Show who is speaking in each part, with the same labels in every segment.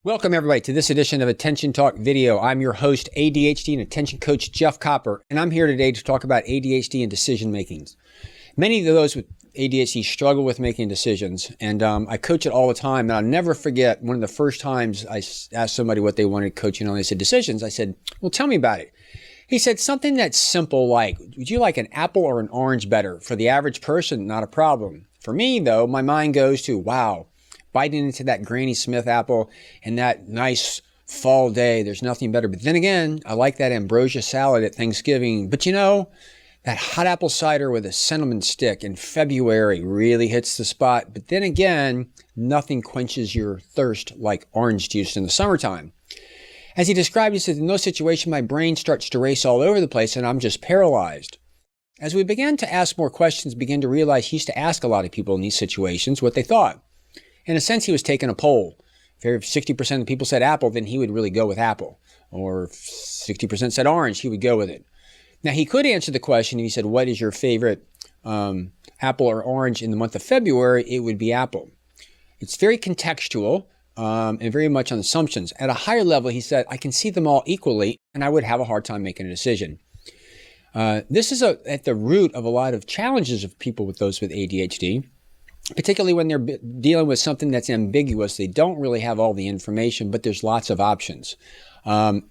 Speaker 1: Welcome everybody to this edition of Attention Talk Video. I'm your host, ADHD and Attention Coach Jeff Copper, and I'm here today to talk about ADHD and decision making. Many of those with ADHD struggle with making decisions, and I coach it all the time, and I'll never forget one of the first times I asked somebody what they wanted coaching on. They said, decisions. I said, well, tell me about it. He said something that's simple like, would you like an apple or an orange better? For the average person, not a problem. For me, though, my mind goes to, wow, biting into that Granny Smith apple and that nice fall day, there's nothing better. But then again, I like that ambrosia salad at Thanksgiving. But you know, that hot apple cider with a cinnamon stick in February really hits the spot. But then again, nothing quenches your thirst like orange juice in the summertime. As he described, he said, in those situations, my brain starts to race all over the place and I'm just paralyzed. As we began to ask more questions, began to realize he used to ask a lot of people in these situations what they thought. In a sense, he was taking a poll. If 60% of people said apple, then he would really go with apple. Or if 60% said orange, he would go with it. Now, he could answer the question if he said, what is your favorite apple or orange in the month of February? It would be apple. It's very contextual and very much on assumptions. At a higher level, he said, I can see them all equally, and I would have a hard time making a decision. This is at the root of a lot of challenges of people with those with ADHD. Particularly when they're dealing with something that's ambiguous. They don't really have all the information, but there's lots of options. For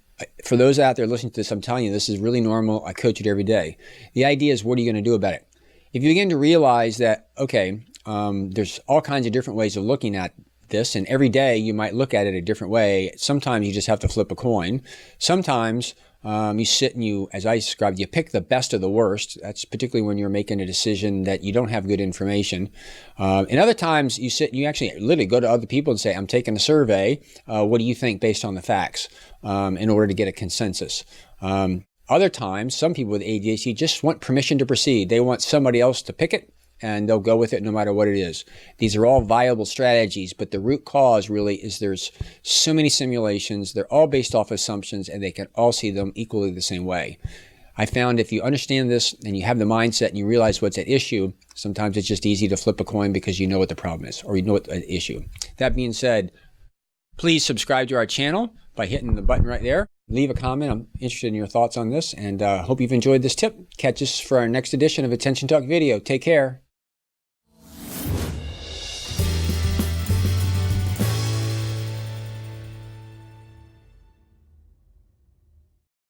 Speaker 1: those out there listening to this, I'm telling you, this is really normal. I coach it every day. The idea is, what are you going to do about it? If you begin to realize that, okay, there's all kinds of different ways of looking at this, and every day you might look at it a different way. Sometimes you just have to flip a coin. Sometimes you sit and you, as I described, you pick the best of the worst. That's particularly when you're making a decision that you don't have good information. And other times you sit and you actually literally go to other people and say, I'm taking a survey. What do you think based on the facts in order to get a consensus? Other times, some people with ADHD just want permission to proceed. They want somebody else to pick it, and they'll go with it no matter what it is. These are all viable strategies, but the root cause really is there's so many simulations. They're all based off assumptions, and they can all see them equally the same way. I found if you understand this and you have the mindset and you realize what's at issue, sometimes it's just easy to flip a coin because you know what the problem is or you know what the issue. That being said, please subscribe to our channel by hitting the button right there. Leave a comment. I'm interested in your thoughts on this, and hope you've enjoyed this tip. Catch us for our next edition of Attention Talk Video. Take care.